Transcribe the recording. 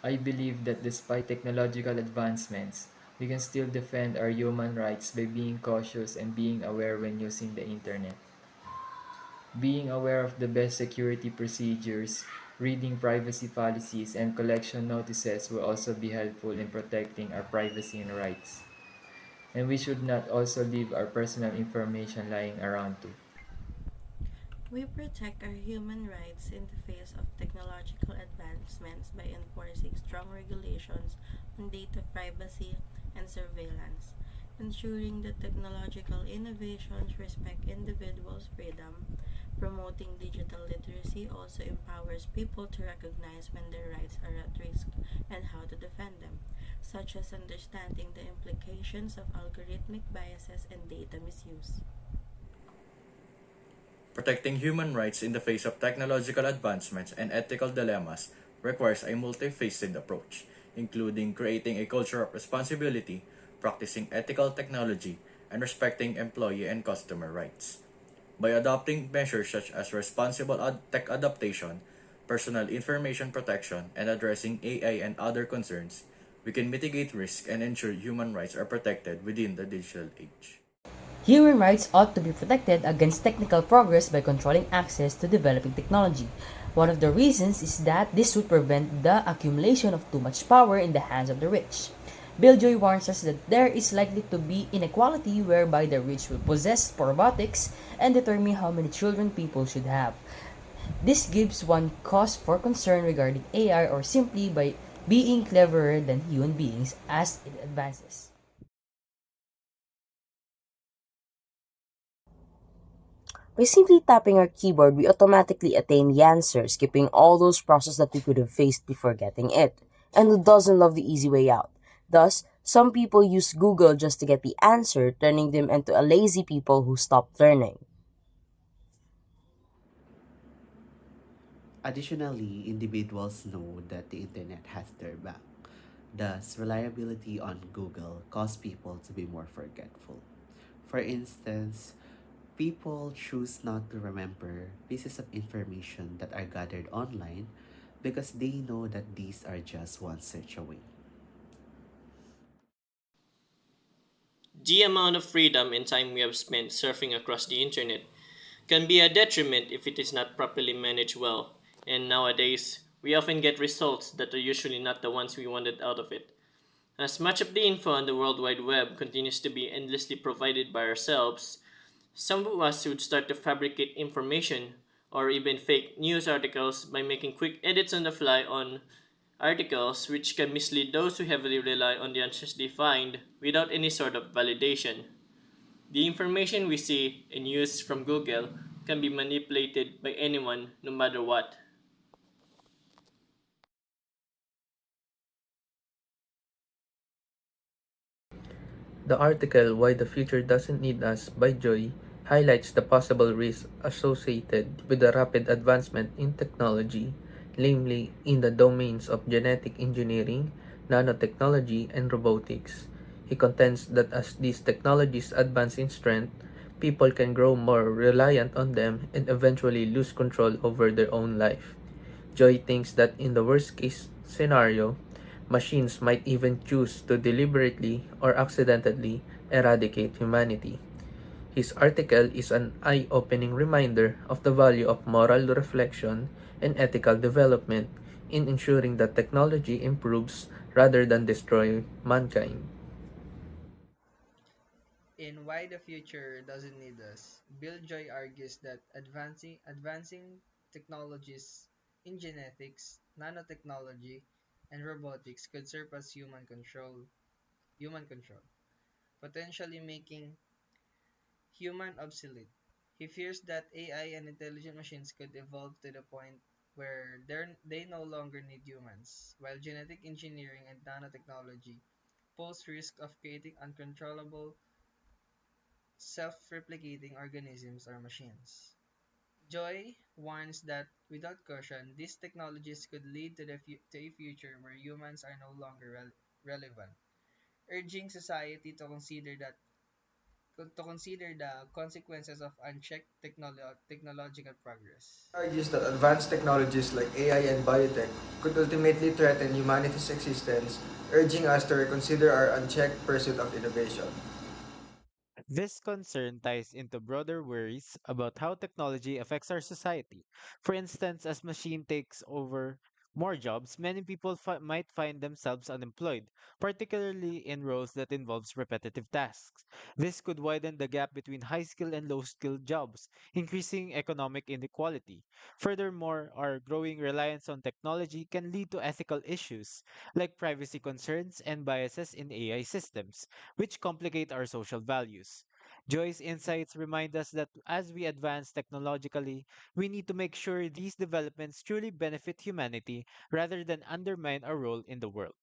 I believe that despite technological advancements, we can still defend our human rights by being cautious and being aware when using the internet. Being aware of the best security procedures, reading privacy policies, and collection notices will also be helpful in protecting our privacy and rights. And we should not also leave our personal information lying around too. We protect our human rights in the face of technological advancements by enforcing strong regulations on data privacy and surveillance, ensuring that technological innovations respect individuals' freedom. Promoting digital literacy also empowers people to recognize when their rights are at risk and how to defend them, such as understanding the implications of algorithmic biases and data misuse. Protecting human rights in the face of technological advancements and ethical dilemmas requires a multifaceted approach, including creating a culture of responsibility, practicing ethical technology, and respecting employee and customer rights. By adopting measures such as responsible tech adaptation, personal information protection, and addressing AI and other concerns, we can mitigate risk and ensure human rights are protected within the digital age. Human rights ought to be protected against technical progress by controlling access to developing technology. One of the reasons is that this would prevent the accumulation of too much power in the hands of the rich. Bill Joy warns us that there is likely to be inequality whereby the rich will possess robotics and determine how many children people should have. This gives one cause for concern regarding AI or simply by being cleverer than human beings as it advances. By simply tapping our keyboard, we automatically attain the answer, skipping all those processes that we could have faced before getting it. And who doesn't love the easy way out? Thus, some people use Google just to get the answer, turning them into a lazy people who stop learning. Additionally, individuals know that the internet has their back. Thus, reliability on Google causes people to be more forgetful. For instance, people choose not to remember pieces of information that are gathered online because they know that these are just one search away. The amount of freedom and time we have spent surfing across the internet can be a detriment if it is not properly managed well, and nowadays, we often get results that are usually not the ones we wanted out of it. As much of the info on the World Wide Web continues to be endlessly provided by ourselves, some of us would start to fabricate information or even fake news articles by making quick edits on the fly on articles which can mislead those who heavily rely on the answers they find without any sort of validation. The information we see and use from Google can be manipulated by anyone no matter what. The article Why the Future Doesn't Need Us by Joy highlights the possible risks associated with the rapid advancement in technology, namely in the domains of genetic engineering, nanotechnology, and robotics. He contends that as these technologies advance in strength, people can grow more reliant on them and eventually lose control over their own life. Joy thinks that in the worst case scenario, machines might even choose to deliberately or accidentally eradicate humanity. His article is an eye opening reminder of the value of moral reflection and ethical development in ensuring that technology improves rather than destroy mankind. In Why the Future Doesn't Need Us, Bill Joy argues that advancing technologies in genetics, nanotechnology, and robotics could surpass human control, potentially making human obsolete. He fears that AI and intelligent machines could evolve to the point where they no longer need humans, while genetic engineering and nanotechnology pose risk of creating uncontrollable self-replicating organisms or machines. Joy warns that without caution, these technologies could lead to a future where humans are no longer relevant, urging society to consider that to consider the consequences of unchecked technological progress. Argues that advanced technologies like AI and biotech could ultimately threaten humanity's existence, urging us to reconsider our unchecked pursuit of innovation. This concern ties into broader worries about how technology affects our society. For instance, as machine takes over more jobs, many people might find themselves unemployed, particularly in roles that involves repetitive tasks. This could widen the gap between high-skilled and low-skilled jobs, increasing economic inequality. Furthermore, our growing reliance on technology can lead to ethical issues like privacy concerns and biases in AI systems, which complicate our social values. Joy's insights remind us that as we advance technologically, we need to make sure these developments truly benefit humanity rather than undermine our role in the world.